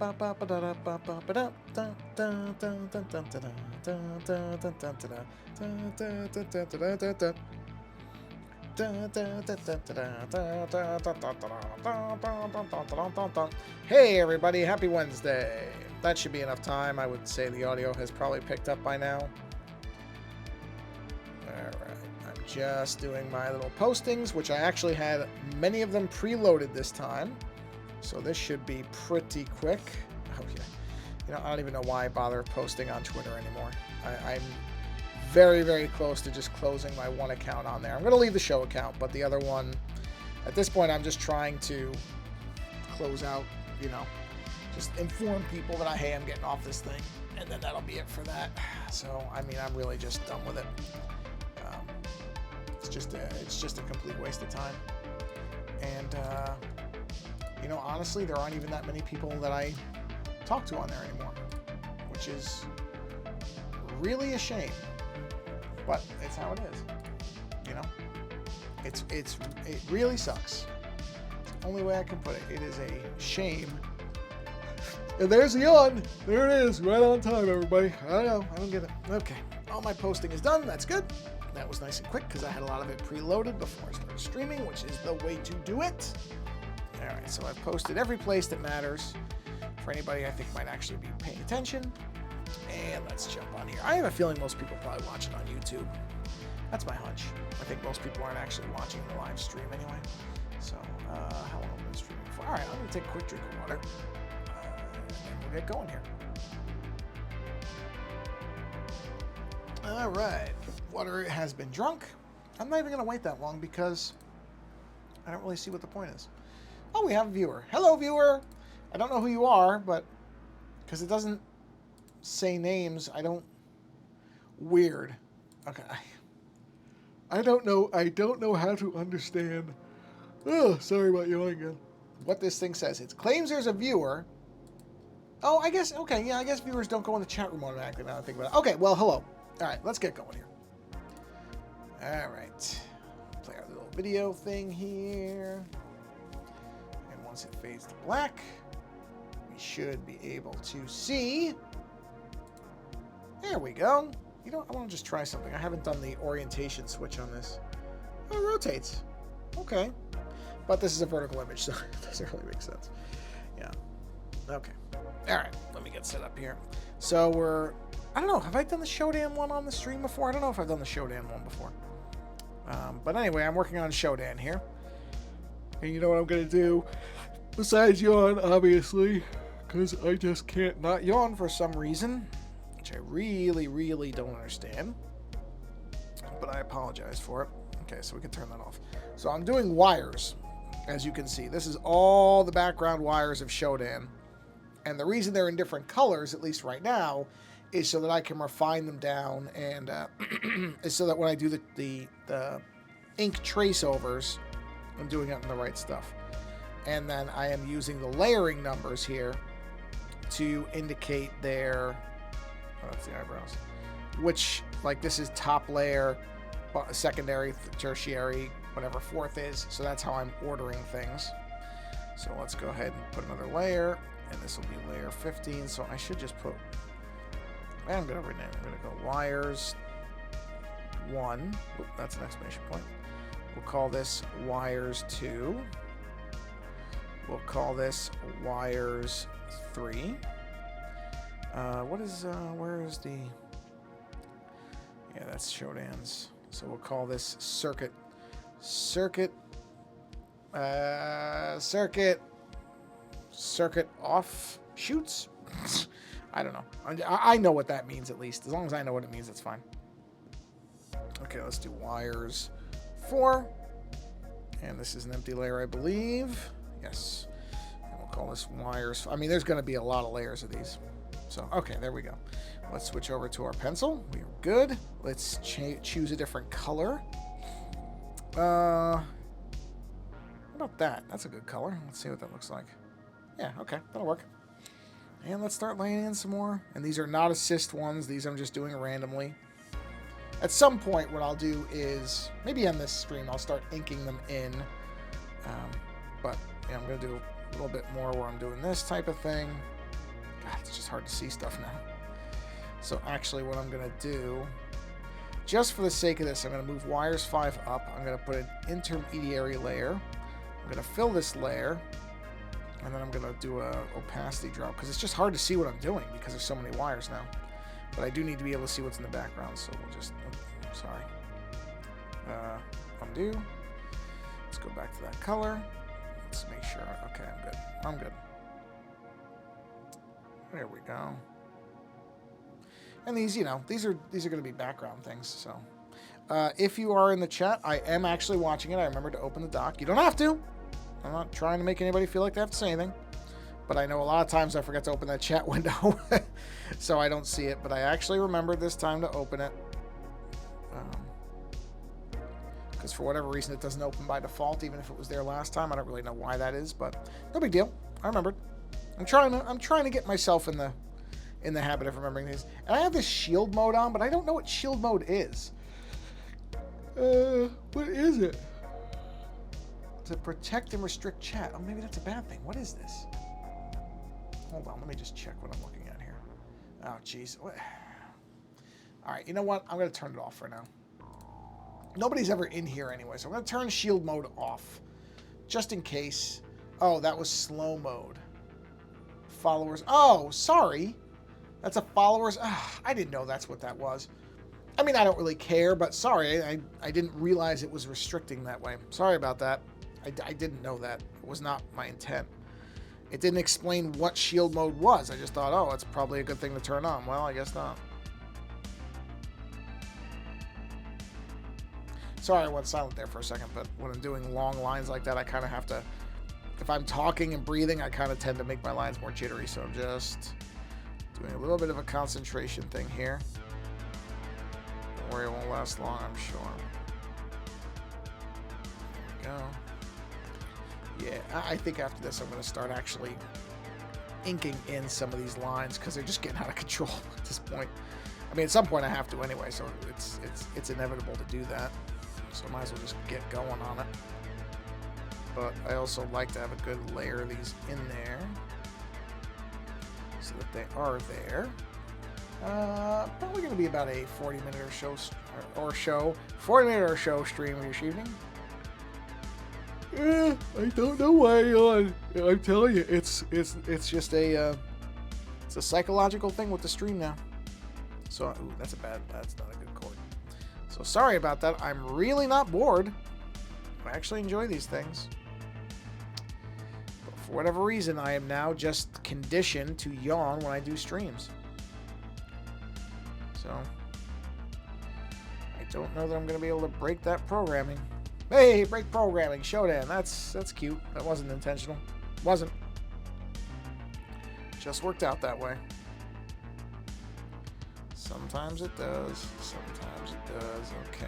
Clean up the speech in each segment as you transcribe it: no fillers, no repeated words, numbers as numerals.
Hey everybody, happy Wednesday. That should be enough time. I would say the audio has probably picked up by now. Alright, I'm just doing my little postings, which I actually had many of them preloaded this time. So this should be pretty quick. Oh yeah. You know, I don't even know why I bother posting on Twitter anymore. I'm very, very close to just closing my one account on there. I'm going to leave the show account, but the other one, at this point, I'm just trying to close out, you know, just inform people that, hey, I'm getting off this thing, and then that'll be it for that. So, I mean, I'm really just done with it. It's just a complete waste of time. And, you know, honestly, there aren't even that many people that I talk to on there anymore, which is really a shame. But it's how it is, you know. It really sucks. It's the only way I can put it. It is a shame. And there's the yawn. There it is, right on time, everybody. I don't know. I don't get it. Okay, all my posting is done. That's good. That was nice and quick because I had a lot of it preloaded before I started streaming, which is the way to do it. All right, so I've posted every place that matters for anybody I think might actually be paying attention. And let's jump on here. I have a feeling most people probably watch it on YouTube. That's my hunch. I think most people aren't actually watching the live stream anyway. So, how long have I been streaming for? All right, I'm going to take a quick drink of water. And we'll get going here. All right. Water has been drunk. I'm not even going to wait that long because I don't really see what the point is. Oh, we have a viewer. Hello, viewer. I don't know who you are, but because it doesn't say names, I don't. Weird. Okay. I don't know how to understand. Oh, sorry about yawning again. What this thing says. It claims there's a viewer. Oh, I guess. Okay, yeah, I guess viewers don't go in the chat room automatically now I think about it. Okay, well, hello. All right, let's get going here. All right. Play our little video thing here. And once it fades to black, we should be able to see. There we go. You know, I want to just try something. I haven't done the orientation switch on this. Oh, it rotates. Okay. But this is a vertical image, so it doesn't really make sense. Yeah. Okay. All right. Let me get set up here. So I don't know. Have I done the Shodan one on the stream before? I don't know if I've done the Shodan one before. But anyway, I'm working on Shodan here. And you know what I'm going to do? Besides yawn, obviously. Because I just can't not yawn for some reason. Which I really, really don't understand. But I apologize for it. Okay, so we can turn that off. So I'm doing wires, as you can see. This is all the background wires of Shodan. And the reason they're in different colors, at least right now, is so that I can refine them down. And is so that when I do the ink trace overs, I'm doing it in the right stuff. And then I am using the layering numbers here to indicate their... Oh, that's the eyebrows. Which, like, this is top layer, secondary, tertiary, whatever fourth is. So that's how I'm ordering things. So let's go ahead and put another layer. And this will be layer 15. So I should just put... I'm going to rename. I'm going to go wires 1. Oop, that's an exclamation point. We'll call this wires 2. We'll call this wires 3. Where is the... Yeah, that's Shodan's. So we'll call this circuit offshoots. I don't know. I know what that means at least. As long as I know what it means, it's fine. Okay, let's do wires 4. And this is an empty layer, I believe. Yes. And we'll call this wires. I mean, there's going to be a lot of layers of these. So, okay, there we go. Let's switch over to our pencil. We are good. Let's choose a different color. What about that? That's a good color. Let's see what that looks like. Yeah, okay, that'll work. And let's start laying in some more. And these are not assist ones. These I'm just doing randomly. At some point, what I'll do is, maybe on this stream, I'll start inking them in. But yeah, I'm going to do a little bit more where I'm doing this type of thing. just hard to see stuff now. So actually what I'm going to do, just for the sake of this, I'm going to move wires 5 up. I'm going to put an intermediary layer. I'm going to fill this layer. And then I'm going to do a opacity drop, because it's just hard to see what I'm doing because there's so many wires now. But I do need to be able to see what's in the background, so we'll just... Oh, sorry. Undo. Let's go back to that color. Let's make sure. Okay, I'm good. I'm good. There we go. And these, you know, these are going to be background things. So, if you are in the chat, I am actually watching it. I remember to open the dock. You don't have to. I'm not trying to make anybody feel like they have to say anything. But I know a lot of times I forget to open that chat window, so I don't see it. But I actually remembered this time to open it. Because for whatever reason it doesn't open by default, even if it was there last time. I don't really know why that is, but no big deal. I remembered. I'm trying to get myself in the habit of remembering these. And I have this shield mode on, but I don't know what shield mode is. What is it? To protect and restrict chat. Oh, maybe that's a bad thing. What is this? Hold on, let me just check what I'm looking at here. Oh, jeez. All right, you know what? I'm going to turn it off for now. Nobody's ever in here anyway, so I'm going to turn shield mode off. Just in case. Oh, that was slow mode. Followers. Oh, sorry. That's a followers. I didn't know that's what that was. I mean, I don't really care, but sorry. I didn't realize it was restricting that way. Sorry about that. I didn't know that. It was not my intent. It didn't explain what shield mode was. I just thought, oh, it's probably a good thing to turn on. Well, I guess not. Sorry, I went silent there for a second, but when I'm doing long lines like that, I kind of have to... If I'm talking and breathing, I kind of tend to make my lines more jittery, so I'm just doing a little bit of a concentration thing here. Don't worry, it won't last long, I'm sure. There we go. Yeah, I think after this, I'm going to start actually inking in some of these lines, because they're just getting out of control at this point. I mean, at some point I have to anyway, so it's inevitable to do that. So I might as well just get going on it. But I also like to have a good layer of these in there, so that they are there. Probably going to be about a 40-minute or so 40-minute or so stream this evening. I don't know why. I'm telling you, it's just a it's a psychological thing with the stream now. So ooh, that's not a good chord. So sorry about that. I'm really not bored. I actually enjoy these things. But for whatever reason, I am now just conditioned to yawn when I do streams. So I don't know that I'm going to be able to break that programming. Hey, break programming, Shodan. That's cute. That wasn't intentional. Wasn't. Just worked out that way. Sometimes it does. Sometimes it does. Okay.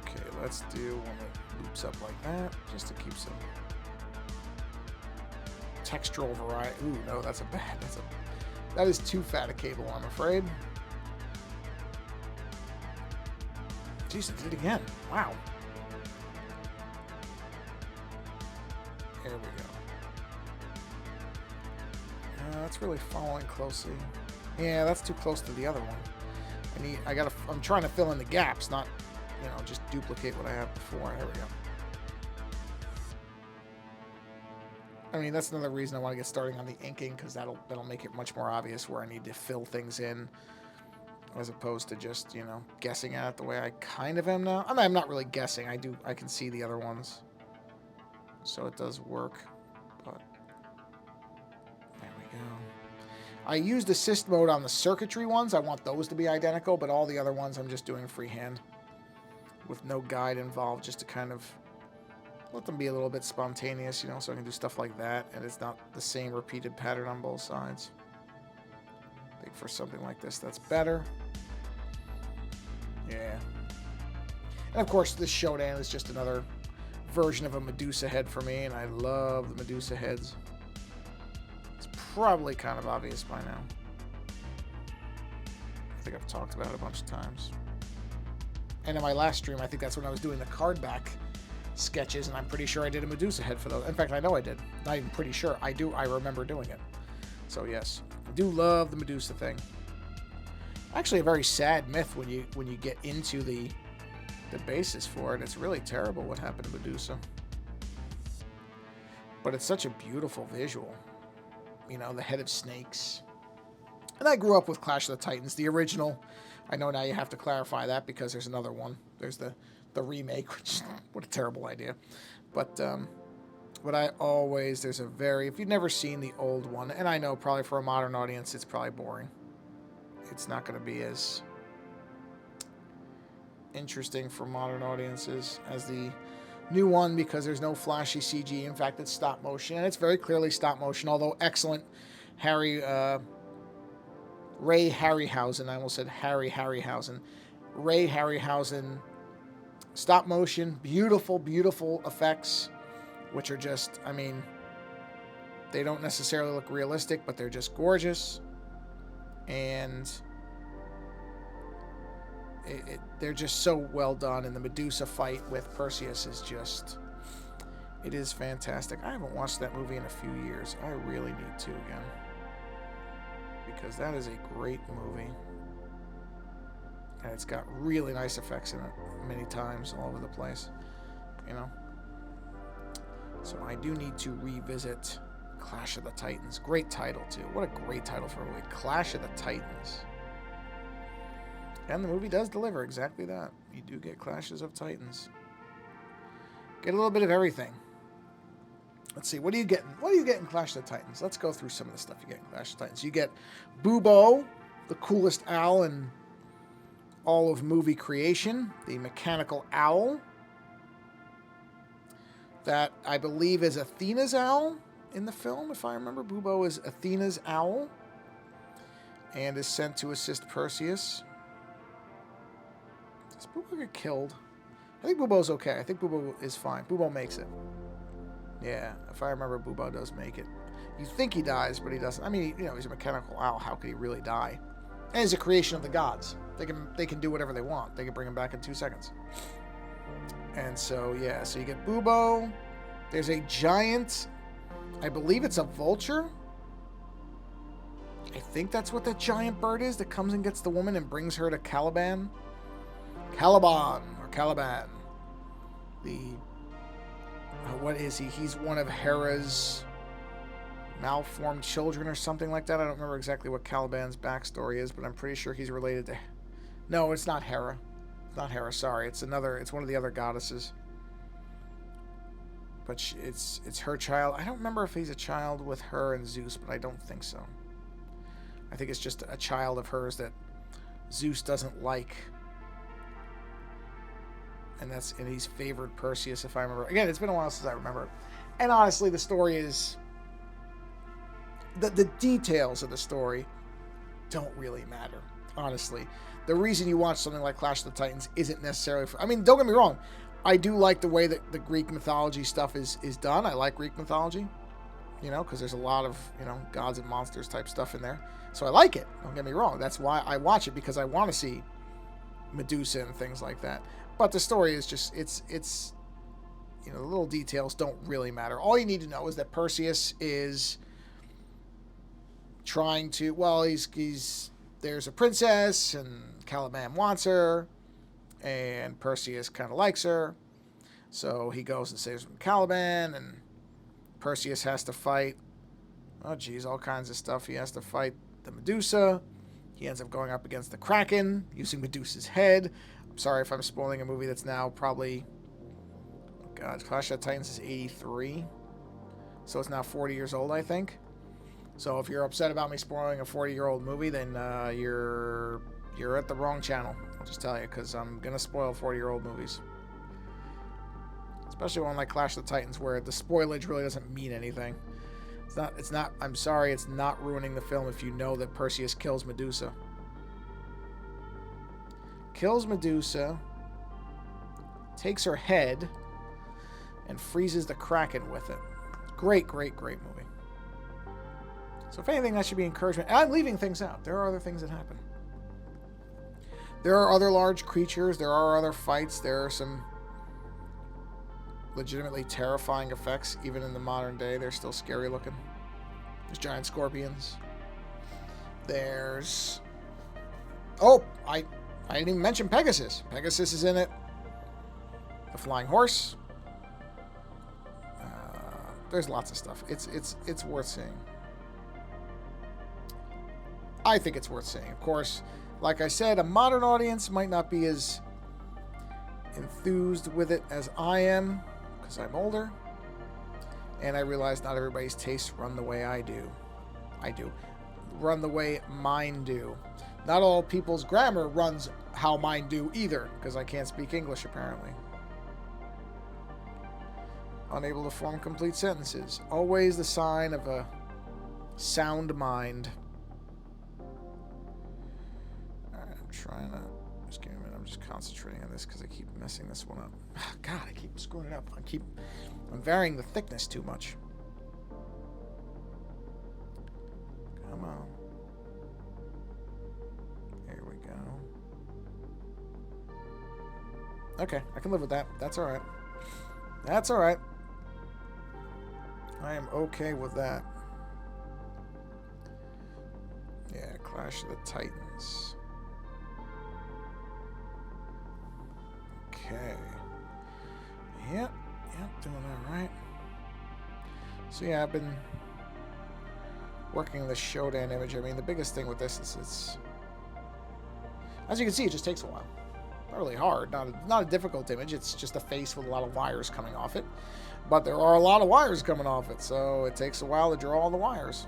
Okay, let's do one that loops up like that, just to keep some textural variety. Ooh, no, that is too fat a cable, I'm afraid. Jeez, I did it again. Wow. There we go. That's really following closely. Yeah, that's too close to the other one. I'm trying to fill in the gaps, not, just duplicate what I had before. There we go. I mean, that's another reason I want to get starting on the inking, because that'll make it much more obvious where I need to fill things in, as opposed to just, guessing at it the way I kind of am now. I mean, I'm not really guessing. I can see the other ones. So it does work. But there we go. I used assist mode on the circuitry ones. I want those to be identical, but all the other ones I'm just doing freehand with no guide involved, just to kind of let them be a little bit spontaneous, so I can do stuff like that, and it's not the same repeated pattern on both sides. I think for something like this, that's better. Yeah. And of course, this Shodan is just another version of a Medusa head for me, and I love the Medusa heads. It's probably kind of obvious by now. I think I've talked about it a bunch of times. And in my last stream, I think that's when I was doing the card back sketches, and I'm pretty sure I did a Medusa head for those. In fact, I know I did. Not even pretty sure. I remember doing it. So yes, I do love the Medusa thing. Actually, a very sad myth when you get into the basis for it. It's really terrible what happened to Medusa. But it's such a beautiful visual. You know, the head of snakes. And I grew up with Clash of the Titans, the original. I know now you have to clarify that because there's another one. There's the remake, which, what a terrible idea. But I always, there's a very, if you've never seen the old one, and I know probably for a modern audience, it's probably boring. It's not going to be as interesting for modern audiences as the new one because there's no flashy CG. In fact, it's stop motion, and it's very clearly stop motion, although excellent Ray Harryhausen. I almost said Harry Harryhausen. Ray Harryhausen stop motion, beautiful, beautiful effects, which are just, I mean, they don't necessarily look realistic, but they're just gorgeous. And they're just so well done. And the Medusa fight with Perseus is just, it is fantastic. I haven't watched that movie in a few years. I really need to again. Because that is a great movie. And it's got really nice effects in it many times all over the place. You know? So I do need to revisit Clash of the Titans. Great title, too. What a great title for a movie. Clash of the Titans. And the movie does deliver exactly that. You do get Clashes of Titans. Get a little bit of everything. Let's see. What do you get? What do you get in Clash of the Titans? Let's go through some of the stuff you get in Clash of the Titans. You get Bubo, the coolest owl in all of movie creation. The mechanical owl. That I believe is Athena's owl in the film, if I remember. Bubo is Athena's owl. And is sent to assist Perseus. Does Bubo get killed? I think Bubo's okay. I think Bubo is fine. Bubo makes it. Yeah, if I remember, Bubo does make it. You think he dies, but he doesn't. I mean, you know, he's a mechanical owl. How could he really die? And he's a creation of the gods. They can do whatever they want. They can bring him back in 2 seconds. And so, yeah, so you get Bubo. There's a giant, I believe it's a vulture. I think that's what that giant bird is that comes and gets the woman and brings her to Caliban. Caliban, or Caliban. What is he? He's one of Hera's malformed children or something like that. I don't remember exactly what Caliban's backstory is, but I'm pretty sure he's related to... No, it's not Hera. It's not Hera, sorry. It's one of the other goddesses. But it's her child. I don't remember if he's a child with her and Zeus, but I don't think so. I think it's just a child of hers that Zeus doesn't like. And he's favored Perseus, if I remember. Again, it's been a while since I remember. And honestly, the story is... The details of the story don't really matter, honestly. The reason you watch something like Clash of the Titans isn't necessarily... I mean, don't get me wrong. I do like the way that the Greek mythology stuff is done. I like Greek mythology, you know, because there's a lot of, you know, gods and monsters type stuff in there. So I like it. Don't get me wrong. That's why I watch it, because I want to see Medusa and things like that. But the story is just, it's, you know, the little details don't really matter. All you need to know is that Perseus is trying to, well, there's a princess, and Caliban wants her, and Perseus kind of likes her. So he goes and saves from Caliban, and Perseus has to fight, oh geez, all kinds of stuff. He has to fight the Medusa. He ends up going up against the Kraken, using Medusa's head. I'm sorry if I'm spoiling a movie that's now probably... Oh God, Clash of the Titans is 83. So it's now 40 years old, I think. So if you're upset about me spoiling a 40-year-old movie, then you're at the wrong channel. I'll just tell you, because I'm going to spoil 40-year-old movies. Especially one like Clash of the Titans, where the spoilage really doesn't mean anything. It's not, I'm sorry, it's not ruining the film if you know that Perseus kills Medusa. Kills Medusa, takes her head, and freezes the Kraken with it. Great, great, great movie. So if anything, that should be encouragement. And I'm leaving things out. There are other things that happen. There are other large creatures. There are other fights. There are some legitimately terrifying effects. Even in the modern day, they're still scary looking. There's giant scorpions. There's... Oh, I didn't even mention Pegasus. Pegasus is in it. The flying horse. There's lots of stuff. It's worth seeing. I think it's worth seeing. Of course, like I said, a modern audience might not be as enthused with it as I am, because I'm older. And I realize not everybody's tastes run the way I do. Run the way mine do. Not all people's grammar runs how mine do either, because I can't speak English apparently. Unable to form complete sentences. Always the sign of a sound mind. Alright, I'm trying to... Just give me a minute. I'm just concentrating on this because I keep messing this one up. God, I keep screwing it up. I'm varying the thickness too much. Come on. There we go. Okay, I can live with that. That's alright. That's alright. I am okay with that. Yeah, Clash of the Titans. Okay. Yep, doing that right. So yeah, I've been working the Shodan image. I mean, the biggest thing with this is it's... As you can see, it just takes a while. Not really hard. Not a difficult image. It's just a face with a lot of wires coming off it. But there are a lot of wires coming off it, so it takes a while to draw all the wires.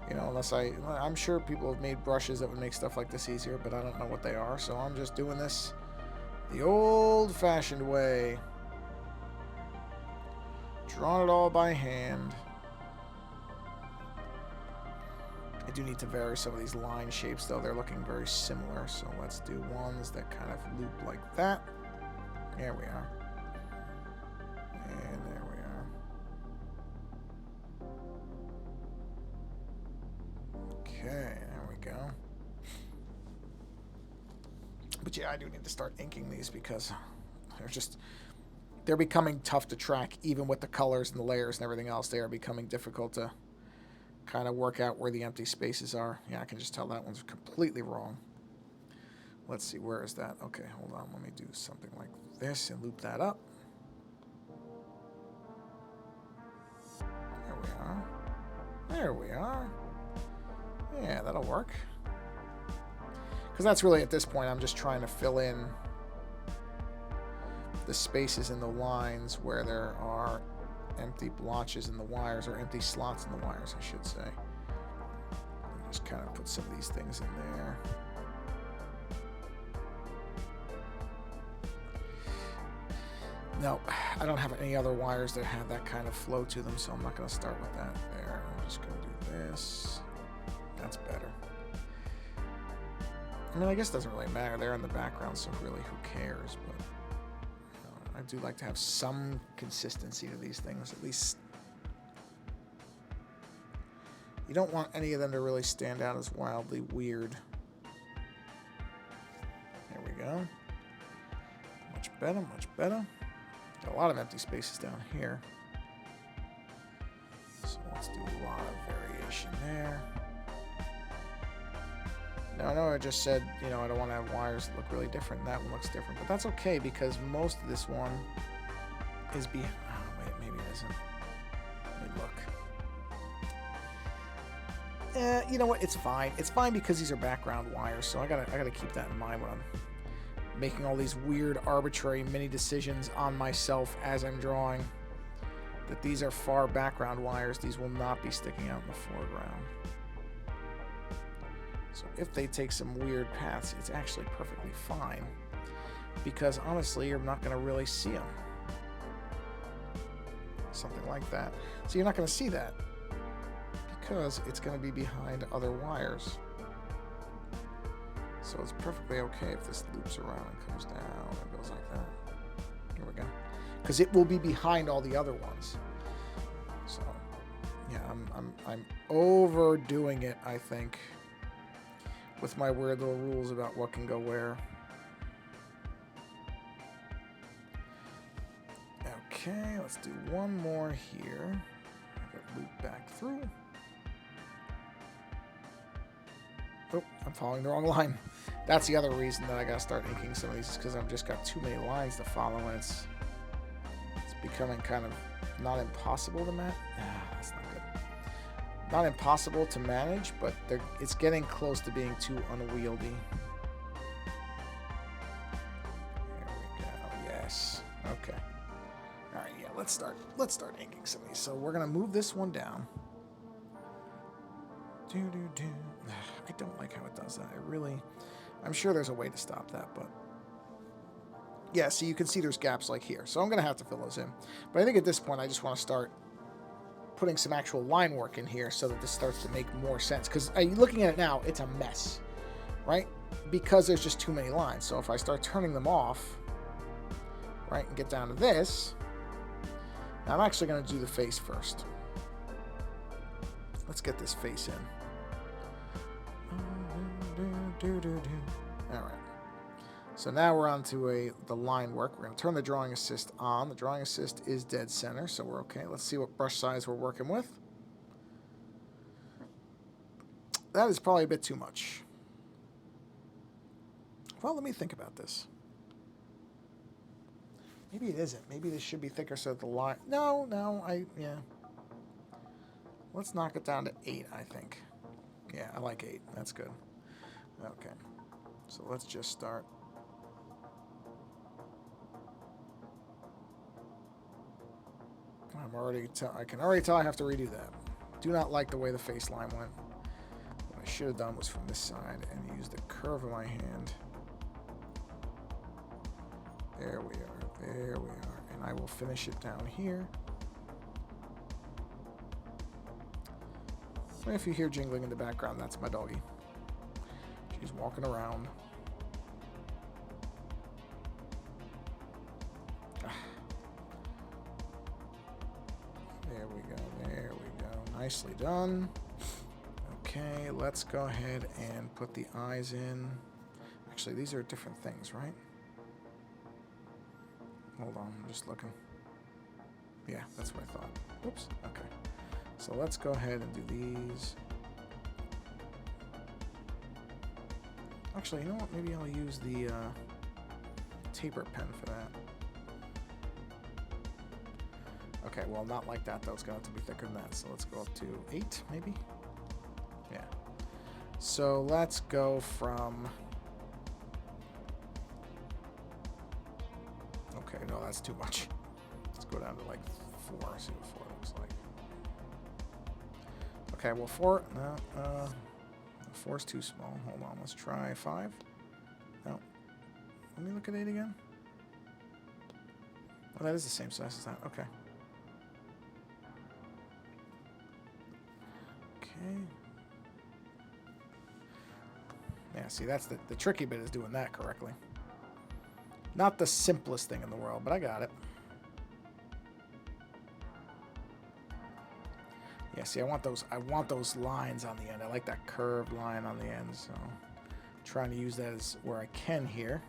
You know, unless I'm sure people have made brushes that would make stuff like this easier, but I don't know what they are, so I'm just doing this the old-fashioned way. Drawing it all by hand. I do need to vary some of these line shapes, though. They're looking very similar, so let's do ones that kind of loop like that. There we are. And there we are. Okay, there we go. But yeah, I do need to start inking these because they're becoming tough to track, even with the colors and the layers and everything else. They are becoming difficult to kind of work out where the empty spaces are. Yeah, I can just tell that one's completely wrong. Let's see, where is that? Okay, hold on. Let me do something like this and loop that up. There we are. There we are. Yeah, that'll work. Because that's really, at this point, I'm just trying to fill in the spaces in the lines where there are empty blotches in the wires, or empty slots in the wires, I should say. Just kind of put some of these things in there. No, I don't have any other wires that have that kind of flow to them, so I'm not going to start with that there. I'm just going to do this. That's better. I mean, I guess it doesn't really matter. They're in the background, so really, who cares? But you know, I do like to have some consistency to these things, at least. You don't want any of them to really stand out as wildly weird. There we go. Much better, much better. Got a lot of empty spaces down here. So let's do a lot of variation there. Now, I know I just said, you know, I don't want to have wires that look really different, and that one looks different, but that's okay because most of this one is behind. Oh, wait, maybe it isn't. Let me look. You know what? It's fine. It's fine because these are background wires, so I gotta keep that in mind when I'm making all these weird, arbitrary mini decisions on myself as I'm drawing. That these are far background wires. These will not be sticking out in the foreground. So if they take some weird paths, it's actually perfectly fine. Because honestly, you're not going to really see them. Something like that. So you're not going to see that. Because it's going to be behind other wires. So it's perfectly okay if this loops around and comes down and goes like that. Here we go. Because it will be behind all the other ones. So, yeah, I'm overdoing it, I think, with my weird little rules about what can go where. Okay, let's do one more here. loop back through. Oh, I'm following the wrong line. That's the other reason that I gotta start inking some of these, is because I've just got too many lines to follow, and it's becoming kind of not impossible to manage. That's not good. Not impossible to manage, but it's getting close to being too unwieldy. There we go. Yes. Okay. All right. Yeah. Let's start inking some of these. So we're gonna move this one down. I don't like how it does that. I'm sure there's a way to stop that, but yeah, see, you can see there's gaps like here. So I'm going to have to fill those in. But I think at this point, I just want to start putting some actual line work in here so that this starts to make more sense. Because looking at it now, it's a mess, right? Because there's just too many lines. So if I start turning them off, right, and get down to this, now I'm actually going to do the face first. Let's get this face in. All right. So now we're on to the line work. We're going to turn the drawing assist on. The drawing assist is dead center, so we're okay. Let's see what brush size we're working with. That is probably a bit too much. Well, let me think about this. Maybe it isn't. Maybe this should be thicker so that the line... No, yeah. Let's knock it down to 8, I think. Yeah, I like 8. That's good. Okay. So let's just start. I can already tell I have to redo that. Do not like the way the face line went. What I should have done was from this side and use the curve of my hand. There we are. There we are. And I will finish it down here. If you hear jingling in the background, that's my doggie. She's walking around. There we go. There we go. Nicely done. Okay, let's go ahead and put the eyes in. Actually, these are different things, right? Hold on, I'm just looking. Yeah, that's what I thought. Oops. Okay. So let's go ahead and do these. Actually, you know what? Maybe I'll use the taper pen for that. Okay, well, not like that, though. It's going to have to be thicker than that. So let's go up to 8, maybe? Yeah. So let's go from... Okay, no, that's too much. Let's go down to like 4, see what 4 looks like. Okay, well, 4, no, 4 is too small. Hold on, let's try 5. No. Let me look at 8 again. Well, that is the same size as that. Okay. Okay. Yeah, see, that's the tricky bit is doing that correctly. Not the simplest thing in the world, but I got it. Yeah, see, I want those lines on the end. I like that curved line on the end, so I'm trying to use that as where I can here.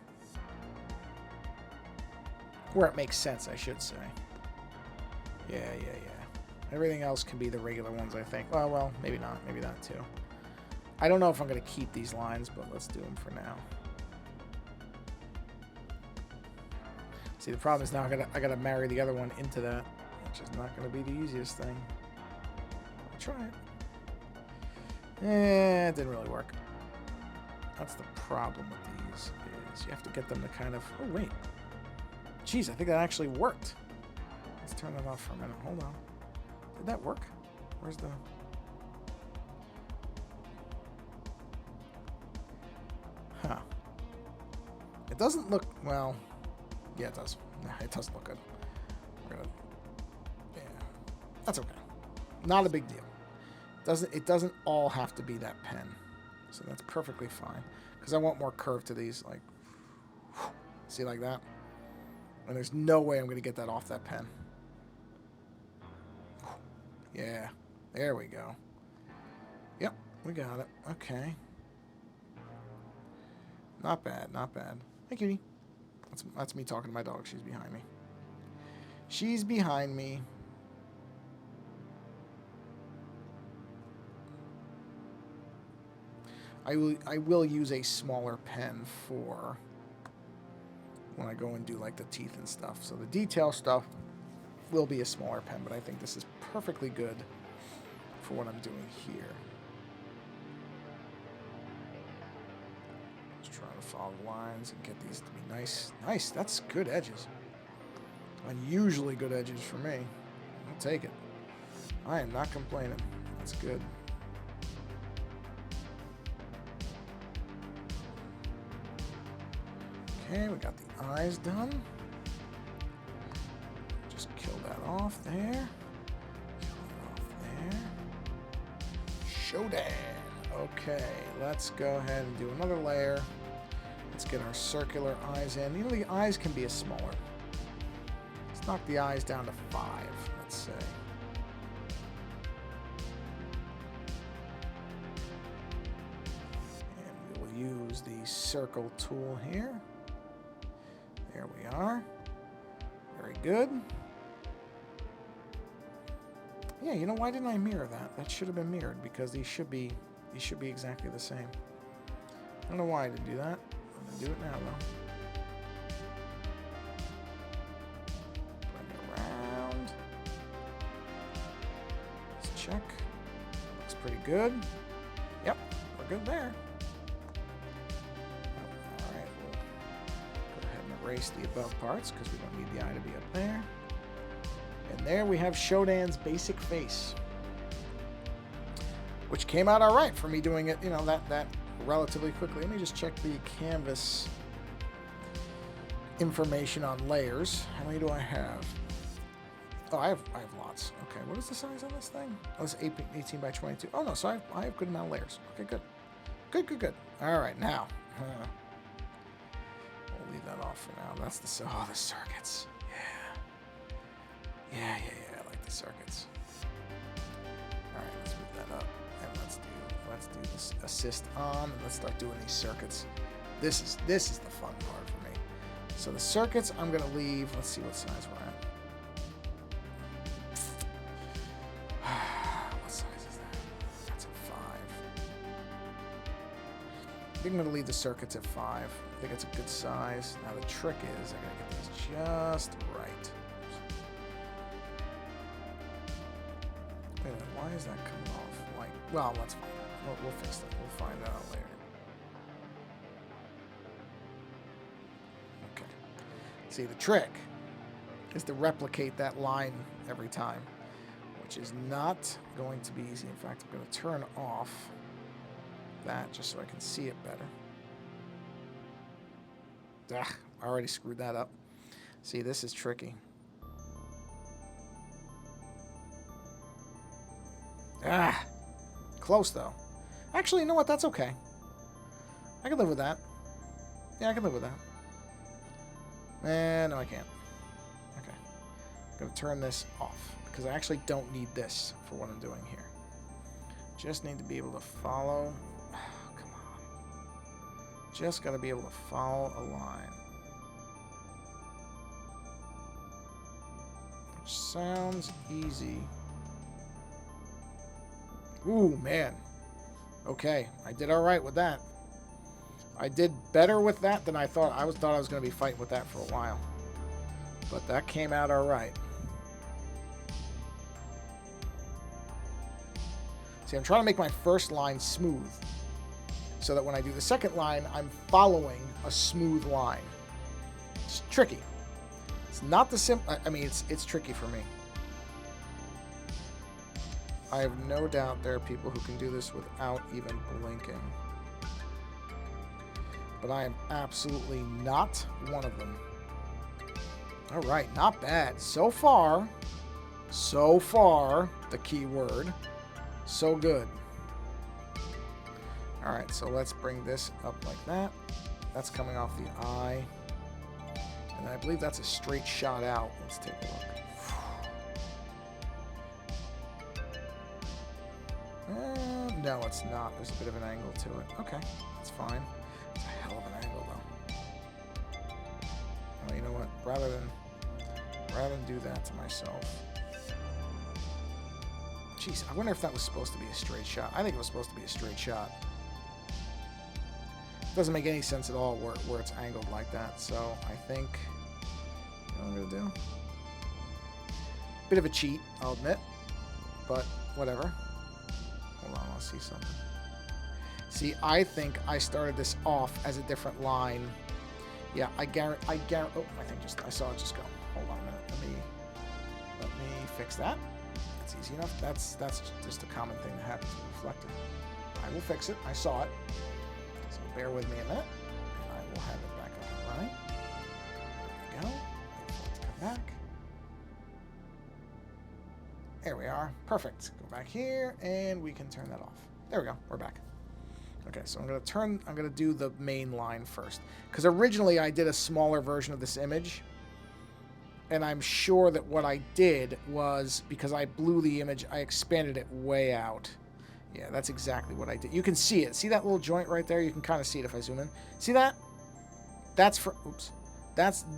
Where it makes sense, I should say. Yeah. Everything else can be the regular ones, I think. Well, maybe not. Maybe not, too. I don't know if I'm going to keep these lines, but let's do them for now. See, the problem is now I gotta marry the other one into that, which is not going to be the easiest thing. Try it. It didn't really work. That's the problem with these, is you have to get them to kind of... Oh, wait. Jeez, I think that actually worked. Let's turn that off for a minute. Hold on. Did that work? Where's the... Huh. It doesn't look... Well, yeah, it does. Nah, it doesn't look good. We're gonna... Yeah. That's okay. Not a big deal. It doesn't all have to be that pen. So that's perfectly fine. Because I want more curve to these. Like, see, like that? And there's no way I'm going to get that off that pen. Yeah. There we go. Yep. We got it. Okay. Not bad. Not bad. Hey, cutie. That's me talking to my dog. She's behind me. She's behind me. I will use a smaller pen for when I go and do like the teeth and stuff. So the detail stuff will be a smaller pen, but I think this is perfectly good for what I'm doing here. Just trying to follow the lines and get these to be nice. Nice, that's good edges. Unusually good edges for me. I'll take it. I am not complaining. That's good. Okay, we got the eyes done. Just kill that off there. Kill it off there. Shodan. Okay, let's go ahead and do another layer. Let's get our circular eyes in. You know, the eyes can be a smaller. Let's knock the eyes down to 5, let's say. And we will use the circle tool here. There we are. Very good. Yeah, you know, why didn't I mirror that? That should have been mirrored because these should be exactly the same. I don't know why I didn't do that. I'm gonna do it now though. Bring it around. Let's check. Looks pretty good. Yep, we're good there. Alright, we'll go ahead and erase the above parts because we don't need the eye to be up there. And there we have Shodan's basic face, which came out all right for me doing it, you know, that relatively quickly. Let me just check the canvas information on layers. How many do I have? Oh, I have lots. Okay, what is the size on this thing? Oh, it's 18 by 22. Oh no, so I have good amount of layers. Okay, good. All right, now we'll leave that off for now. That's the circuits. Yeah, I like the circuits. Alright, let's move that up. And let's do this assist on, and let's start doing these circuits. This is the fun part for me. So the circuits I'm gonna leave. Let's see what size we're at. What size is that? That's a 5. I think I'm gonna leave the circuits at 5. I think it's a good size. Now the trick is I gotta get these just right. Why is that coming off? Like, well, that's fine. We'll fix that. We'll find out later. Okay. See, the trick is to replicate that line every time, which is not going to be easy. In fact, I'm going to turn off that just so I can see it better. I already screwed that up. See, this is tricky. Close though. Actually, you know what? That's okay. I can live with that. Yeah, I can live with that. No, I can't. Okay. I'm going to turn this off because I actually don't need this for what I'm doing here. Just need to be able to follow. Come on. Just got to be able to follow a line. Which sounds easy. Ooh, man. Okay, I did all right with that. I did better with that than I thought. I thought I was going to be fighting with that for a while. But that came out all right. See, I'm trying to make my first line smooth, so that when I do the second line, I'm following a smooth line. It's tricky. It's not the simple. I mean, it's tricky for me. I have no doubt there are people who can do this without even blinking. But I am absolutely not one of them. All right, not bad. So far, the key word, so good. All right, so let's bring this up like that. That's coming off the eye. And I believe that's a straight shot out. Let's take a look. No, it's not. There's a bit of an angle to it. Okay, that's fine. It's a hell of an angle, though. Well, you know what? Rather than do that to myself. Jeez, I wonder if that was supposed to be a straight shot. I think it was supposed to be a straight shot. Doesn't make any sense at all where it's angled like that. So I think, you know what I'm going to do? Bit of a cheat, I'll admit. But whatever. Hold on, I'll see something. See, I think I started this off as a different line. Yeah, I guarantee. Oh, I saw it just go. Hold on a minute. Let me fix that. That's easy enough. That's just a common thing that happens with reflected. I will fix it. I saw it. So bear with me a minute, and I will have it back up and running. There we go. Wait for it to come back. There we are. Perfect. Go back here, and we can turn that off. There we go. We're back. Okay, so I'm going to do the main line first. Because originally I did a smaller version of this image. And I'm sure that what I did was, because I blew the image, I expanded it way out. Yeah, that's exactly what I did. You can see it. See that little joint right there? You can kind of see it if I zoom in. See that? That's for... Oops.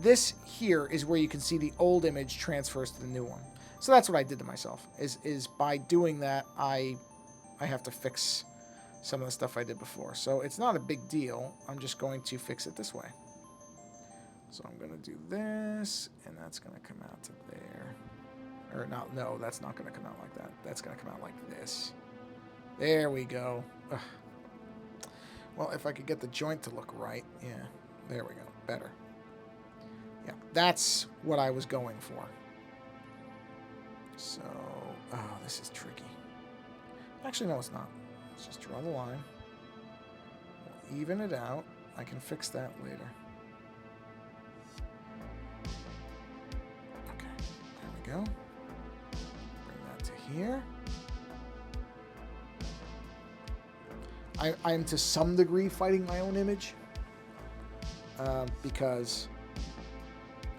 This here is where you can see the old image transfers to the new one. So that's what I did to myself. Is by doing that, I have to fix some of the stuff I did before. So it's not a big deal. I'm just going to fix it this way. So I'm going to do this, and that's going to come out to there. Or not, no, that's not going to come out like that. That's going to come out like this. There we go. Ugh. Well, if I could get the joint to look right. Yeah, there we go. Better. Yeah, that's what I was going for. So, oh, this is tricky. Actually, no, it's not. Let's just draw the line. We'll even it out. I can fix that later. Okay, there we go. Bring that to here. I'm to some degree fighting my own image. Because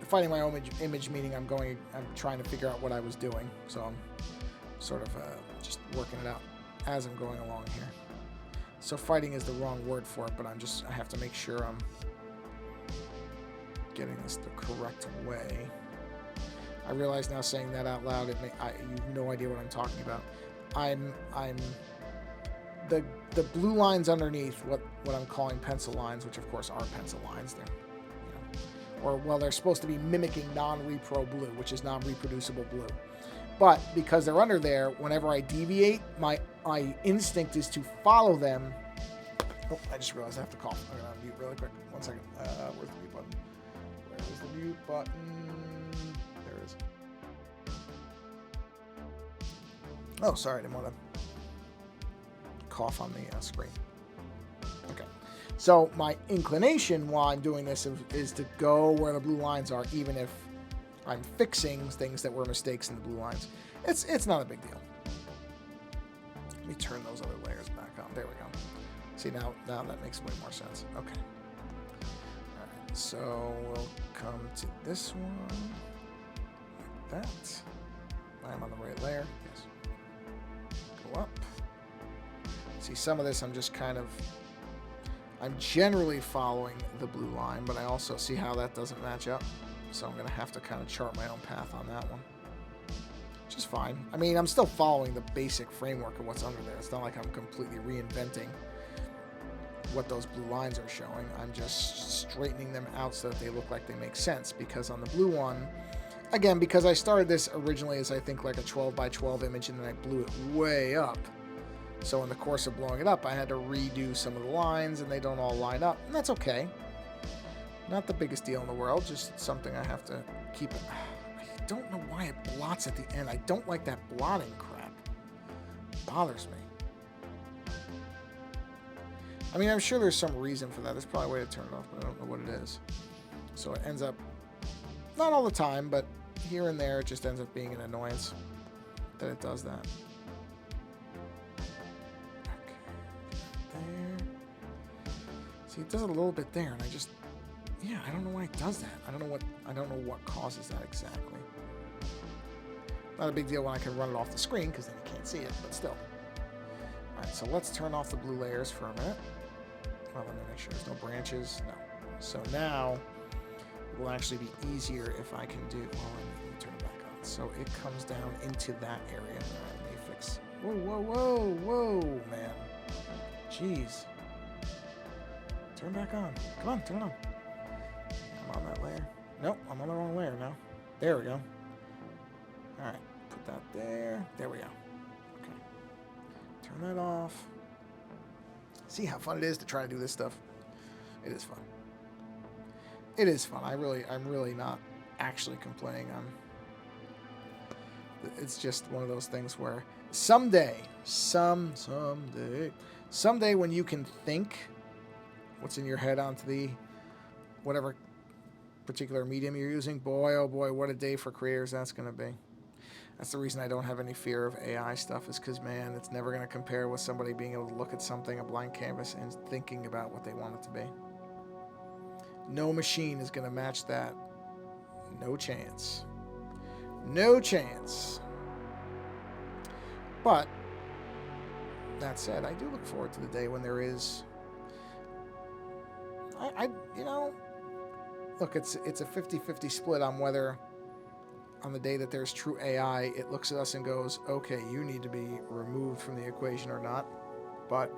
fighting my own image meaning I'm trying to figure out what I was doing. So I'm sort of just working it out as I'm going along here. So fighting is the wrong word for it, but I have to make sure I'm getting this the correct way. I realize now saying that out loud, you have no idea what I'm talking about. The blue lines underneath what I'm calling pencil lines, which of course are pencil lines. They're supposed to be mimicking non-repro blue, which is non-reproducible blue. But because they're under there, whenever I deviate, my instinct is to follow them. Oh, I just realized I have to cough. I'm going to mute really quick. 1 second. Where's the mute button? Where's the mute button? There it is. Oh, sorry. I didn't want to cough on the screen. Okay. So my inclination while I'm doing this is to go where the blue lines are, even if I'm fixing things that were mistakes in the blue lines. It's not a big deal. Let me turn those other layers back on. There we go. See, now that makes way more sense. Okay. All right, so we'll come to this one like that. I'm on the right layer. Yes. Go up. See, some of this I'm generally following the blue line, but I also see how that doesn't match up. So I'm going to have to kind of chart my own path on that one. Which is fine. I mean, I'm still following the basic framework of what's under there. It's not like I'm completely reinventing what those blue lines are showing. I'm just straightening them out so that they look like they make sense. Because on the blue one, again, because I started this originally as I think like a 12 by 12 image, and then I blew it way up. So in the course of blowing it up, I had to redo some of the lines, and they don't all line up. And that's okay. Not the biggest deal in the world, just something I have to keep it. I don't know why it blots at the end. I don't like that blotting crap. It bothers me. I mean, I'm sure there's some reason for that. There's probably a way to turn it off, but I don't know what it is. So it ends up, not all the time, but here and there, it just ends up being an annoyance that it does that. Okay, there. See, it does it a little bit there, and yeah, I don't know why it does that. I don't know what causes that exactly. Not a big deal when I can run it off the screen, because then you can't see it, but still. Alright, so let's turn off the blue layers for a minute. Well, let me make sure there's no branches. No. So now, it will actually be easier if I can do... Well, let me turn it back on. So it comes down into that area. Alright, let me fix... Whoa, man. Jeez. Turn back on. Come on, turn it on. I'm on that layer. Nope, I'm on the wrong layer now. There we go. Alright, put that there. There we go. Okay. Turn that off. See how fun it is to try to do this stuff? It is fun. It is fun. I'm really not actually complaining. It's just one of those things where someday when you can think what's in your head onto the whatever particular medium you're using, boy, oh boy, what a day for creators that's going to be. That's the reason I don't have any fear of AI stuff, is because, man, it's never going to compare with somebody being able to look at something, a blank canvas, and thinking about what they want it to be. No machine is going to match that. No chance. No chance. But, that said, I do look forward to the day when there is... you know... Look, it's a 50-50 split on whether... on the day that there's true AI, it looks at us and goes, okay, you need to be removed from the equation or not. But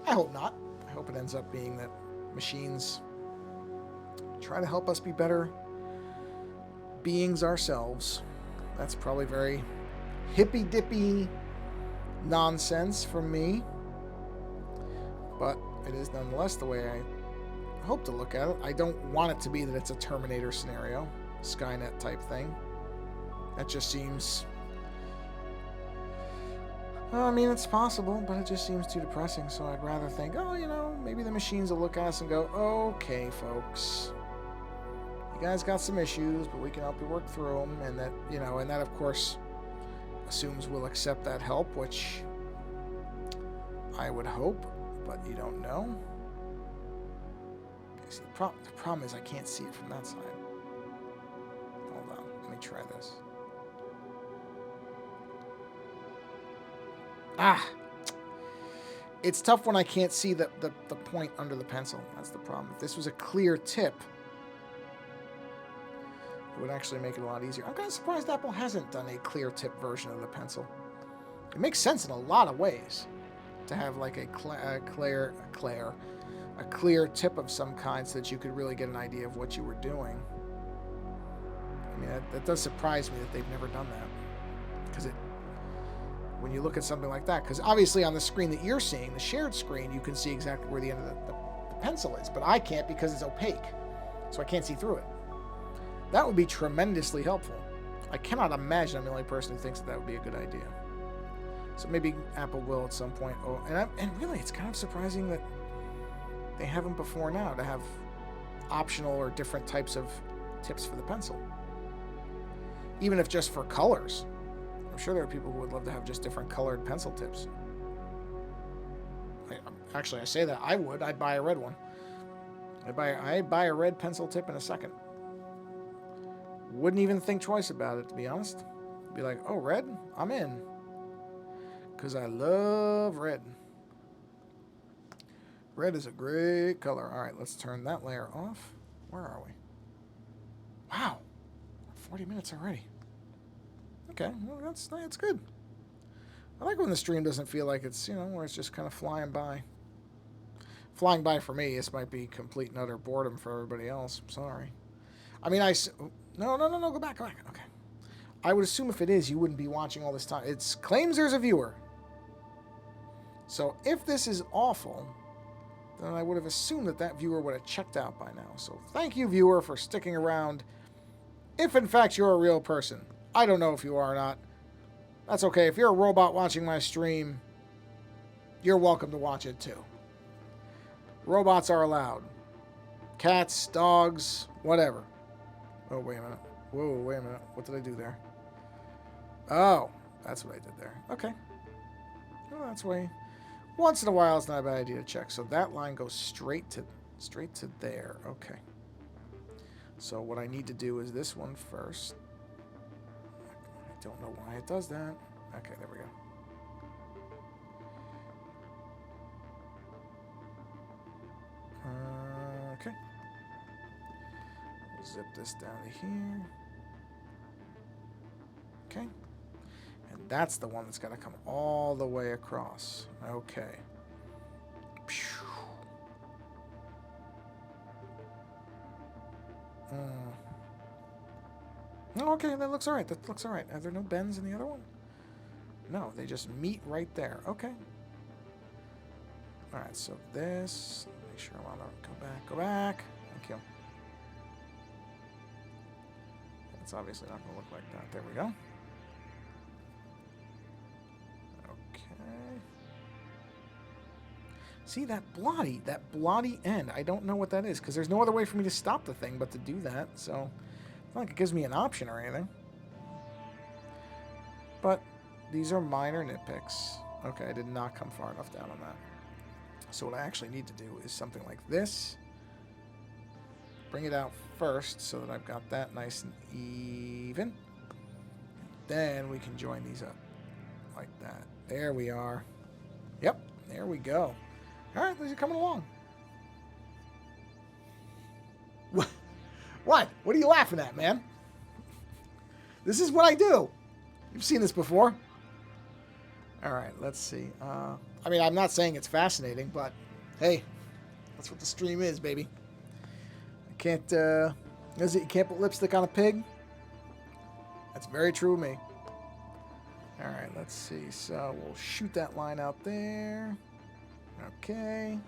I hope not. I hope it ends up being that machines try to help us be better beings ourselves. That's probably very hippy-dippy nonsense from me. But it is nonetheless the way I hope to look at it. I don't want it to be that it's a Terminator scenario. Skynet type thing. That just seems... I mean, it's possible, but it just seems too depressing, so I'd rather think, oh, you know, maybe the machines will look at us and go, okay, folks, you guys got some issues, but we can help you work through them, and that, you know, and that, of course, assumes we'll accept that help, which I would hope, but you don't know. Okay, see, the problem is I can't see it from that side. Hold on, let me try this. Ah! It's tough when I can't see the point under the pencil. That's the problem. If this was a clear tip, it would actually make it a lot easier. I'm kind of surprised Apple hasn't done a clear tip version of the pencil. It makes sense in a lot of ways to have like a clear tip of some kind so that you could really get an idea of what you were doing. I mean, that does surprise me that they've never done that. Because when you look at something like that, because obviously on the screen that you're seeing, the shared screen, you can see exactly where the end of the pencil is, but I can't because it's opaque, so I can't see through it. That would be tremendously helpful. I cannot imagine I'm the only person who thinks that would be a good idea. So maybe Apple will at some point. Oh, and really, it's kind of surprising that they haven't before now to have optional or different types of tips for the pencil. Even if just for colors. I'm sure there are people who would love to have just different colored pencil tips. Actually, I say that. I would. I'd buy a red one. I'd buy a red pencil tip in a second. Wouldn't even think twice about it, to be honest. Be like, oh, red? I'm in. Because I love red. Red is a great color. All right, let's turn that layer off. Where are we? Wow. 40 minutes already. Okay, well, that's good. I like when the stream doesn't feel like it's, you know, where it's just kind of flying by. Flying by for me, this might be complete and utter boredom for everybody else. I'm sorry. I mean, no, go back. Okay. I would assume if it is, you wouldn't be watching all this time. It claims there's a viewer. So if this is awful, then I would have assumed that viewer would have checked out by now. So thank you, viewer, for sticking around. If, in fact, you're a real person. I don't know if you are or not. That's okay. If you're a robot watching my stream, you're welcome to watch it too. Robots are allowed. Cats, dogs, whatever. Oh, wait a minute. Whoa, wait a minute. What did I do there? Oh, that's what I did there. Okay. Well, that's way. Once in a while, it's not a bad idea to check. So that line goes straight to there. Okay. So what I need to do is this one first. I don't know why it does that. Okay, there we go. Okay. Zip this down to here. Okay. And that's the one that's got to come all the way across. Okay. Oh, okay, that looks alright. That looks alright. Are there no bends in the other one? No, they just meet right there. Okay. Alright, so this... Make sure I'm on the... Go back. Go back. Thank you. It's obviously not going to look like that. There we go. Okay. See, that bloody end. I don't know what that is, because there's no other way for me to stop the thing but to do that, so... It's not like it gives me an option or anything. But these are minor nitpicks. Okay, I did not come far enough down on that. So what I actually need to do is something like this. Bring it out first so that I've got that nice and even. Then we can join these up like that. There we are. Yep, there we go. All right, these are coming along. What? What are you laughing at, man? This is what I do. You've seen this before. All right, let's see. I mean, I'm not saying it's fascinating, but hey, that's what the stream is, baby. I can't, is it you can't put lipstick on a pig? That's very true of me. All right, let's see. So we'll shoot that line out there. Okay.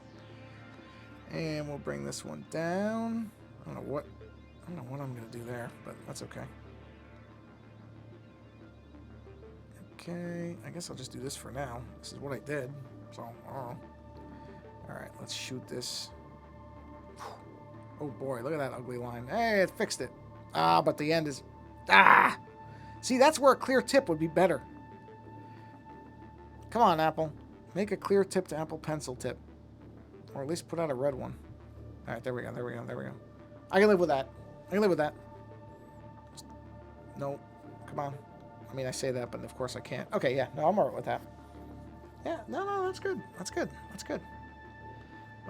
And we'll bring this one down. I don't know what I'm going to do there, but that's okay. Okay, I guess I'll just do this for now. This is what I did, so I don't know. Alright, let's shoot this. Oh boy, look at that ugly line. Hey, it fixed it. Ah, but the end is... Ah! See, that's where a clear tip would be better. Come on, Apple. Make a clear tip to Apple Pencil tip. Or at least put out a red one. Alright, there we go, there we go, there we go. I can live with that. I can live with that. No. Come on. I mean, I say that, but of course I can't. Okay, yeah. No, I'm alright with that. Yeah, no, that's good. That's good. That's good.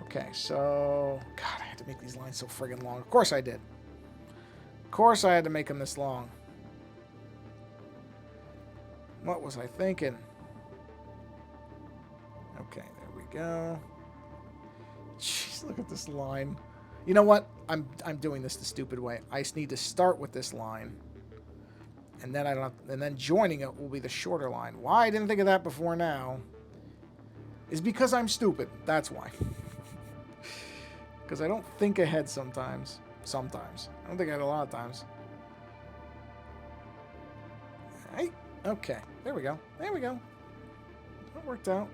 Okay, so... God, I had to make these lines so friggin' long. Of course I did. Of course I had to make them this long. What was I thinking? Okay, there we go. Jeez, look at this line. You know what? I'm doing this the stupid way. I just need to start with this line, and then and then joining it will be the shorter line. Why I didn't think of that before now is because I'm stupid. That's why. Because I don't think ahead sometimes. Sometimes. I don't think ahead a lot of times. Right? Okay. There we go. There we go. That worked out.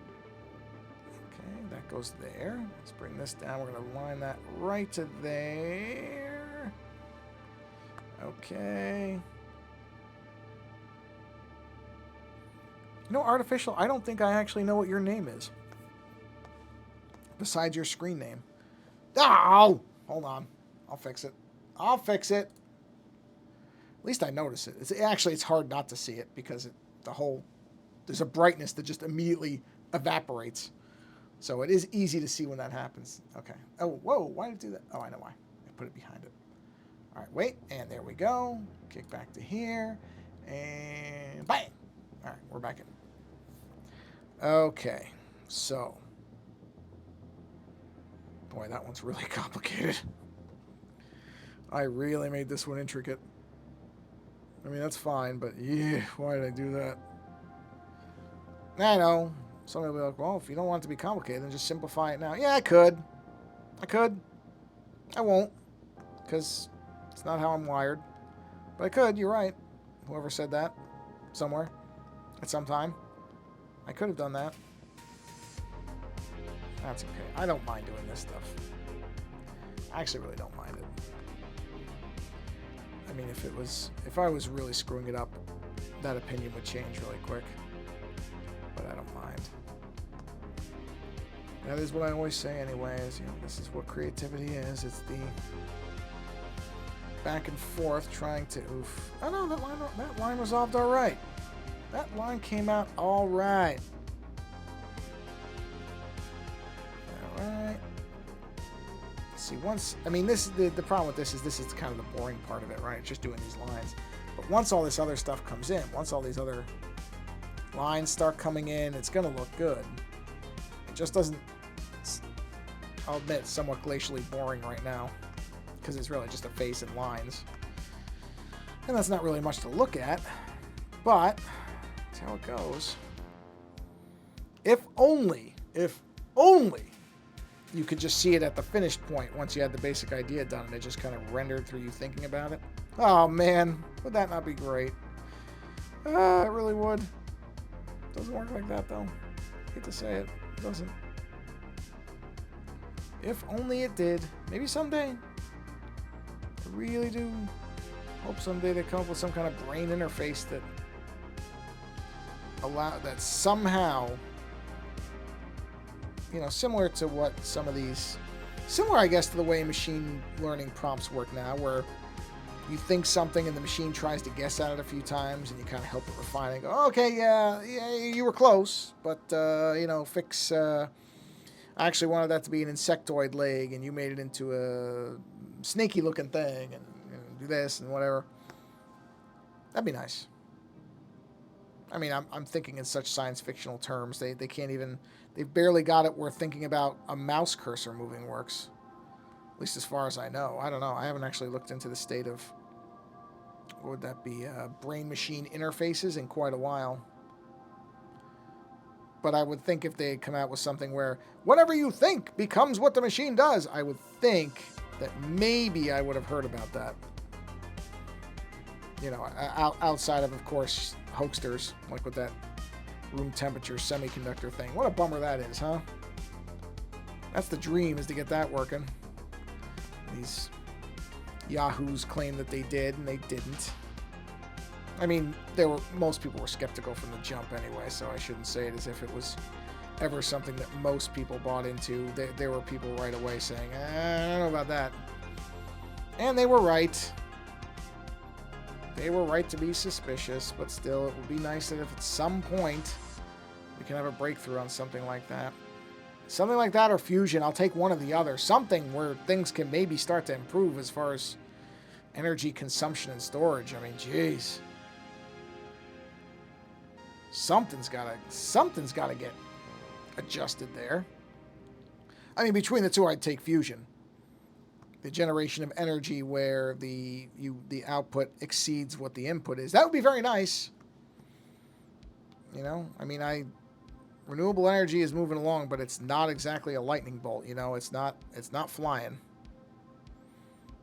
Okay, that goes there. Let's bring this down. We're going to line that right to there. Okay. You know, Artificial, I don't think I actually know what your name is. Besides your screen name. Oh! Hold on. I'll fix it. I'll fix it. At least I notice it. It's hard not to see it because there's a brightness that just immediately evaporates. So it is easy to see when that happens. Okay. Oh, whoa. Why did it do that? Oh, I know why. I put it behind it. All right, wait. And there we go. Kick back to here. And bang. All right, we're back in. Okay. So. Boy, that one's really complicated. I really made this one intricate. I mean, that's fine, but yeah, why did I do that? I know. Somebody will be like, well, if you don't want it to be complicated, then just simplify it now. Yeah, I could. I could. I won't. Because it's not how I'm wired. But I could, you're right. Whoever said that. Somewhere. At some time. I could have done that. That's okay. I don't mind doing this stuff. I actually really don't mind it. I mean, if I was really screwing it up, that opinion would change really quick. But I don't mind. That is what I always say anyways. You know, this is what creativity is. It's the back and forth trying to oof. Oh no, that line resolved all right. That line came out all right. All right. See, I mean, the problem with this is kind of the boring part of it, right? It's just doing these lines. But once all this other stuff comes in, once all these other lines start coming in, it's going to look good. It just doesn't, I'll admit, somewhat glacially boring right now. because it's really just a face and lines. And that's not really much to look at, but that's how it goes. If only you could just see it at the finished point once you had the basic idea done and it just kind of rendered through you thinking about it. Oh man, would that not be great? It really would. Doesn't work like that though. Hate to say it. It doesn't. If only it did. Maybe someday. I really do hope someday they come up with some kind of brain interface that somehow, you know, similar to what some of these, similar I guess to the way machine learning prompts work now, where you think something and the machine tries to guess at it a few times and you kind of help it refine and go, oh, okay, yeah, you were close, but, you know, fix, I actually wanted that to be an insectoid leg and you made it into a snaky looking thing and do this and whatever. That'd be nice. I mean, I'm thinking in such science fictional terms. They can't even, they've barely got it where thinking about a mouse cursor moving works. At least as far as I know. I don't know. I haven't actually looked into the state of, what would that be, brain-machine interfaces in quite a while. But I would think if they had come out with something where whatever you think becomes what the machine does, I would think that maybe I would have heard about that. You know, outside of course, hoaxsters, like with that room temperature semiconductor thing. What a bummer that is, huh? That's the dream, is to get that working. These yahoos claim that they did, and they didn't. I mean, most people were skeptical from the jump anyway, so I shouldn't say it as if it was ever something that most people bought into. There were people right away saying, I don't know about that. And they were right. They were right to be suspicious, but still, it would be nice that if at some point we can have a breakthrough on something like that. Something like that or fusion, I'll take one or the other. Something where things can maybe start to improve as far as energy consumption and storage. I mean, jeez. Something's gotta get adjusted there. I mean, between the two, I'd take fusion. The generation of energy where the output exceeds what the input is. That would be very nice. You know, I mean, renewable energy is moving along, but it's not exactly a lightning bolt. You know, it's not flying.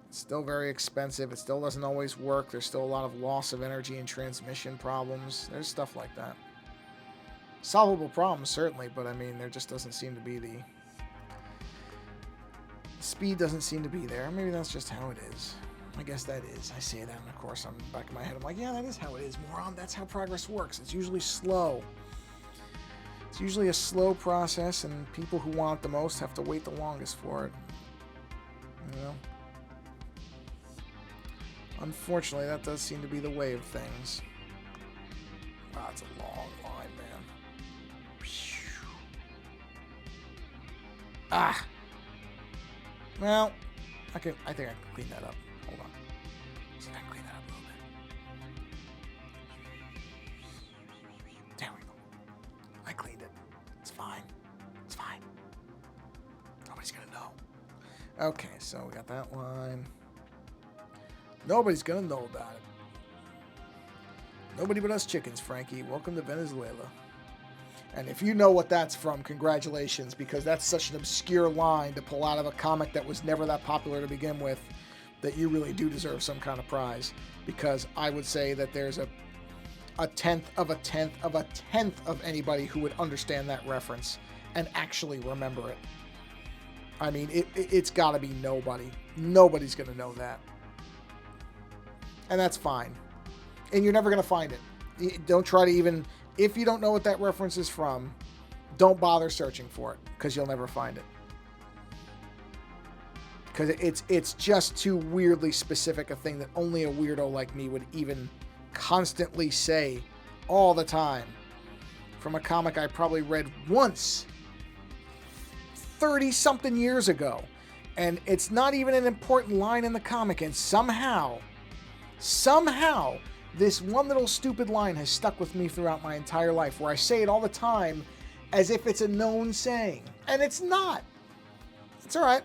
It's still very expensive. It still doesn't always work. There's still a lot of loss of energy and transmission problems. There's stuff like that. Solvable problems, certainly, but I mean, there just doesn't seem to be the speed doesn't seem to be there. Maybe that's just how it is. I guess that is. I say that, and of course, on the back of my head, I'm like, yeah, that is how it is, moron. That's how progress works. It's usually slow. It's usually a slow process, and people who want it the most have to wait the longest for it. You know? Unfortunately, that does seem to be the way of things. Wow, it's a long line, man. Ah! Well, I think I can clean that up. Hold on. See if I can clean that up a little bit. There we go. I cleaned it. It's fine. It's fine. Nobody's gonna know. Okay, so we got that line. Nobody's gonna know about it. Nobody but us chickens, Frankie. Welcome to Venezuela. And if you know what that's from, congratulations, because that's such an obscure line to pull out of a comic that was never that popular to begin with, that you really do deserve some kind of prize. Because I would say that there's a tenth of anybody who would understand that reference and actually remember it. I mean, it's got to be nobody. Nobody's going to know that. And that's fine. And you're never going to find it. Don't try to even... If you don't know what that reference is from, don't bother searching for it, because you'll never find it. Because it's just too weirdly specific a thing that only a weirdo like me would even constantly say all the time. From a comic I probably read once 30-something years ago. And it's not even an important line in the comic, and somehow, this one little stupid line has stuck with me throughout my entire life, where I say it all the time as if it's a known saying. And it's not. It's all right.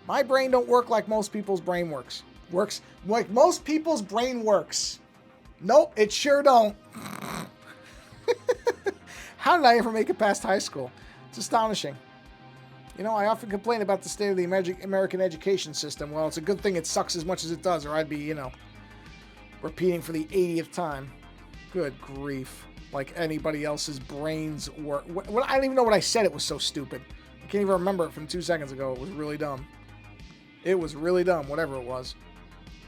My brain don't work like most people's brain works. Works like most people's brain works. Nope, it sure don't. How did I ever make it past high school? It's astonishing. You know, I often complain about the state of the American education system. Well, it's a good thing it sucks as much as it does, or I'd be, you know, repeating for the 80th time. Good grief. Like anybody else's brains work. I don't even know what I said. It was so stupid. I can't even remember it from 2 seconds ago. It was really dumb. It was really dumb, whatever it was.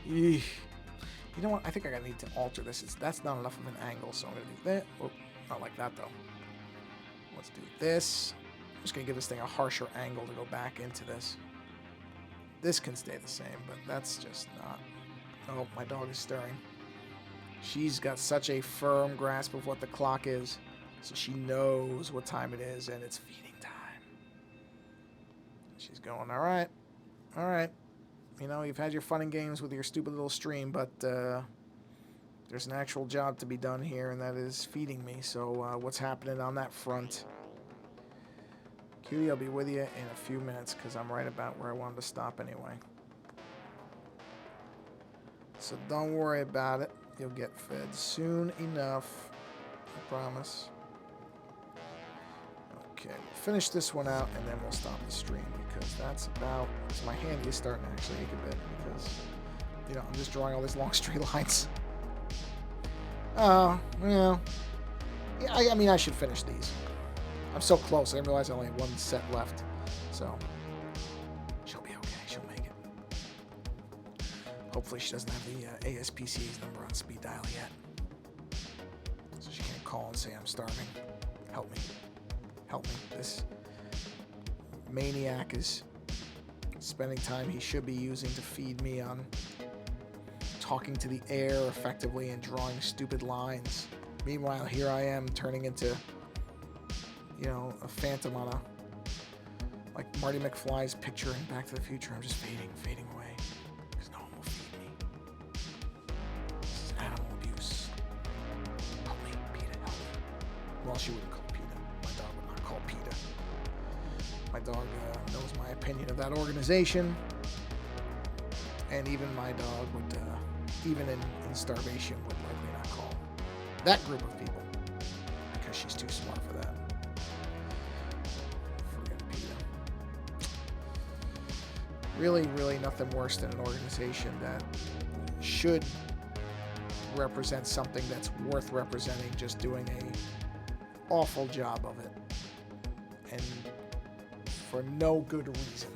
Eesh. You know what? I think I need to alter this. That's not enough of an angle, so I'm going to do that. Oh, not like that, though. Let's do this. I'm just going to give this thing a harsher angle to go back into this. This can stay the same, but that's just not... Oh, my dog is stirring. She's got such a firm grasp of what the clock is, so she knows what time it is, and it's feeding time. She's going, all right. All right. You know, you've had your fun and games with your stupid little stream, but there's an actual job to be done here, and that is feeding me. So what's happening on that front? Cutie, I'll be with you in a few minutes, because I'm right about where I wanted to stop anyway. So don't worry about it. You'll get fed soon enough. I promise. Okay, we'll finish this one out, and then we'll stop the stream, because that's about... So my hand is starting to actually ache a bit, because, you know, I'm just drawing all these long straight lines. Oh, well... Yeah, I mean, I should finish these. I'm so close. I didn't realize I only had one set left. So, she'll be okay. She'll make it. Hopefully she doesn't have the ASPCA's number on speed dial yet. So she can't call and say, I'm starving. Help me. Help me. This maniac is spending time he should be using to feed me on talking to the air effectively and drawing stupid lines. Meanwhile, here I am turning into, you know, a phantom on a, like Marty McFly's picture in Back to the Future. I'm just fading away, because no one will feed me. This is animal abuse. Help me, PETA, help me. Well, she wouldn't call PETA. My dog would not call PETA. My dog knows my opinion of that organization, and even my dog would, even in starvation, would likely not call that group of people, because she's too smart for that. Forget PETA. Really, really nothing worse than an organization that should represent something that's worth representing, just doing a awful job of it, and for no good reason.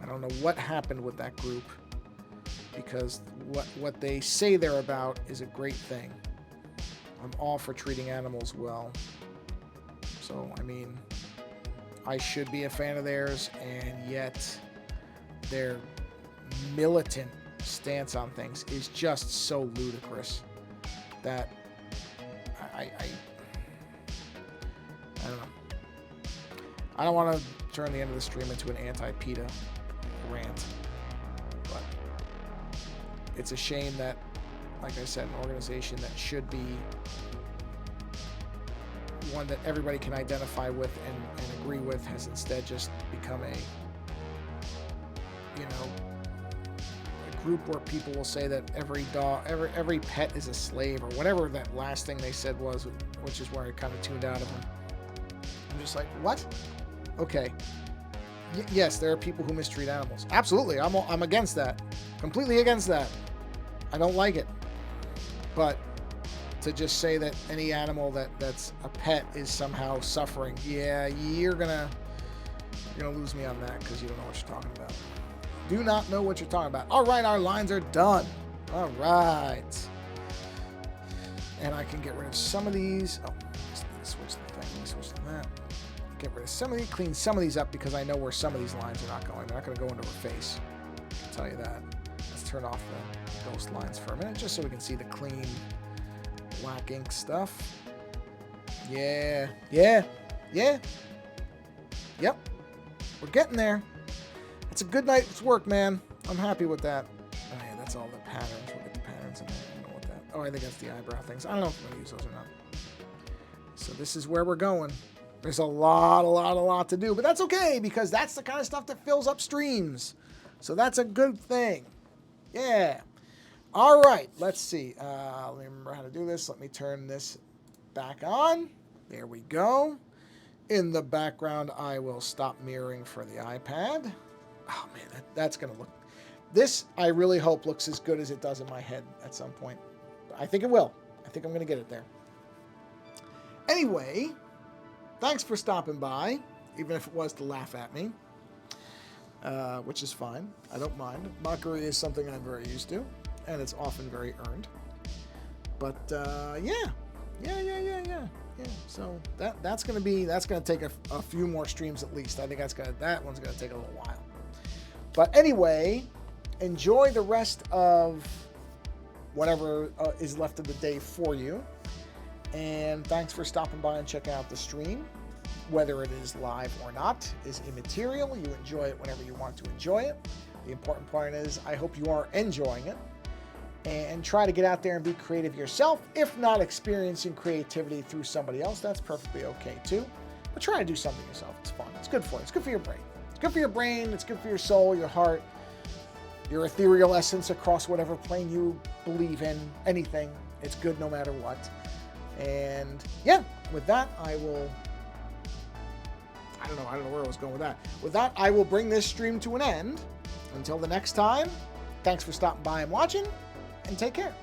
I don't know what happened with that group, because what they say they're about is a great thing. I'm all for treating animals well. So, I mean, I should be a fan of theirs, and yet their militant stance on things is just so ludicrous that I don't know. I don't want to turn the end of the stream into an anti-PETA rant, but it's a shame that, like I said, an organization that should be one that everybody can identify with and agree with has instead just become a, you know, a group where people will say that every dog, every pet is a slave, or whatever that last thing they said was, which is where I kind of tuned out of them. I'm just like, what? Okay. Yes, there are people who mistreat animals. Absolutely, I'm against that. Completely against that. I don't like it. But to just say that any animal that's a pet is somehow suffering, yeah, you're gonna lose me on that, because you don't know what you're talking about. Do not know what you're talking about. All right, our lines are done. All right. And I can get rid of some of these. Oh, let's switch the thing. Let me switch to that. Get rid of some of these, clean some of these up, because I know where some of these lines are not going. They're not going to go into her face. I'll tell you that. Let's turn off the ghost lines for a minute, just so we can see the clean black ink stuff. Yeah. Yep. We're getting there. It's a good night's work, man. I'm happy with that. Oh yeah, that's all the patterns. We'll get the patterns, and I don't know what that. Oh, I think that's the eyebrow things. I don't know if I'm going to use those or not. So this is where we're going. There's a lot to do, but that's okay because that's the kind of stuff that fills up streams. So that's a good thing. Yeah. All right, let's see. Let me remember how to do this. Let me turn this back on. There we go. In the background, I will stop mirroring for the iPad. Oh, man, that's going to look... This, I really hope, looks as good as it does in my head at some point. I think it will. I think I'm going to get it there. Anyway, thanks for stopping by, even if it was to laugh at me, which is fine. I don't mind. Mockery is something I'm very used to, and it's often very earned. But, yeah. So that's gonna take a few more streams at least. I think that one's gonna take a little while. But anyway, enjoy the rest of whatever is left of the day for you. And thanks for stopping by and checking out the stream. Whether it is live or not is immaterial. You enjoy it whenever you want to enjoy it. The important part is I hope you are enjoying it. And try to get out there and be creative yourself. If not experiencing creativity through somebody else, that's perfectly okay too. But try to do something yourself. It's fun. It's good for you. It's good for your brain. It's good for your brain. It's good for your soul, your heart, your ethereal essence across whatever plane you believe in. Anything. It's good no matter what. And yeah, with that, I don't know where I was going with that. With that, I will bring this stream to an end. Until the next time, thanks for stopping by and watching. And take care.